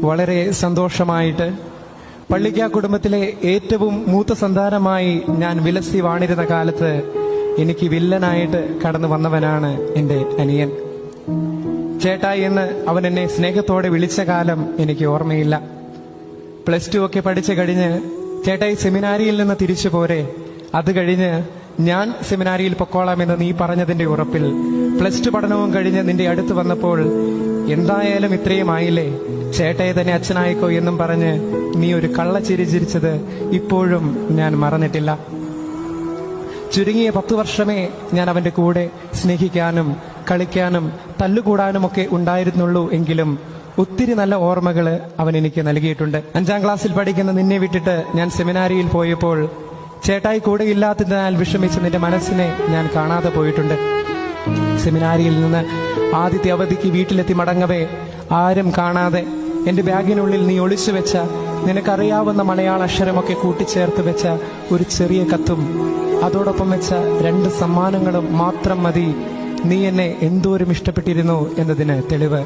വളരെ സന്തോഷമായിട്ട് പള്ളിക്ക കുടുംബത്തിലെ ഏറ്റവും മൂത്ത സന്താനമായി ഞാൻ വിലസി വാണിരുന്ന കാലത്ത് എനിക്ക് വില്ലനായിട്ട് കടന്നു വന്നവനാണ് എൻ്റെ അനിയൻ. ചേട്ടായി എന്ന് അവൻ എന്നെ സ്നേഹത്തോടെ വിളിച്ച കാലം എനിക്ക് ഓർമ്മയില്ല. +2 ഒക്കെ പഠിച്ചു കഴിഞ്ഞ് ചേട്ടായി സെമിനാരിയിൽ നിന്ന് തിരിച്ചു പോരെ, അത് കഴിഞ്ഞ് ഞാൻ സെമിനാരിയിൽ പൊക്കോളാമെന്ന് നീ പറഞ്ഞതിന്റെ ഉറപ്പിൽ +2 പഠനവും കഴിഞ്ഞ് നിന്റെ അടുത്ത് വന്നപ്പോൾ എന്തായാലും ഇത്രയും ആയില്ലേ, ചേട്ടയെ തന്നെ അച്ഛനായിക്കോ എന്നും പറഞ്ഞ് നീ ഒരു കള്ളച്ചിരി ചിരിച്ചത് ഇപ്പോഴും ഞാൻ മറന്നിട്ടില്ല. ചുരുങ്ങിയ 10 വർഷമേ ഞാൻ അവന്റെ കൂടെ സ്നേഹിക്കാനും കളിക്കാനും തല്ലുകൂടാനുമൊക്കെ ഉണ്ടായിരുന്നുള്ളൂ. എങ്കിലും ഒത്തിരി നല്ല ഓർമ്മകൾ അവൻ എനിക്ക് നൽകിയിട്ടുണ്ട്. 5ാം ക്ലാസ്സിൽ പഠിക്കുന്ന നിന്നെ വിട്ടിട്ട് ഞാൻ സെമിനാരിയിൽ പോയപ്പോൾ ചേട്ടായി കൂടെ ഇല്ലാത്തതിനാൽ വിഷമിച്ച് നിന്റെ മനസ്സിനെ ഞാൻ കാണാതെ പോയിട്ടുണ്ട്. സെമിനാരിയിൽ നിന്ന് ആദ്യത്തെ അവധിക്ക് വീട്ടിലെത്തി മടങ്ങവേ ആരും കാണാതെ എന്റെ ബാഗിനുള്ളിൽ നീ ഒളിച്ചു വെച്ച നിനക്കറിയാവുന്ന മലയാള അക്ഷരമൊക്കെ കൂട്ടിച്ചേർത്ത് വെച്ച ഒരു ചെറിയ കത്തും അതോടൊപ്പം വെച്ച 2 സമ്മാനങ്ങളും മാത്രം മതി നീ എന്നെ എന്തോരം ഇഷ്ടപ്പെട്ടിരുന്നു എന്നതിന് തെളിവ്.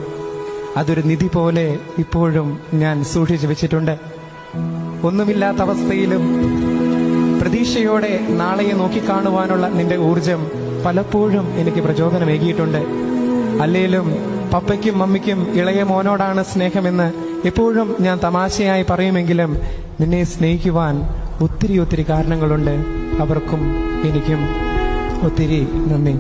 അതൊരു നിധി പോലെ ഇപ്പോഴും ഞാൻ സൂക്ഷിച്ചു വെച്ചിട്ടുണ്ട്. ഒന്നുമില്ലാത്ത അവസ്ഥയിലും പ്രതീക്ഷയോടെ നാളെയെ നോക്കിക്കാണുവാനുള്ള നിന്റെ ഊർജം പലപ്പോഴും എനിക്ക് പ്രചോദനമേകിയിട്ടുണ്ട്. അല്ലേലും പപ്പയ്ക്കും മമ്മിക്കും ഇളയ മോനോടാണ് സ്നേഹമെന്ന് എപ്പോഴും ഞാൻ തമാശയായി പറയുമെങ്കിലും നിന്നെ സ്നേഹിക്കുവാൻ ഒത്തിരി കാരണങ്ങളുണ്ട്. അവർക്കും എനിക്കും ഒത്തിരി നന്ദി.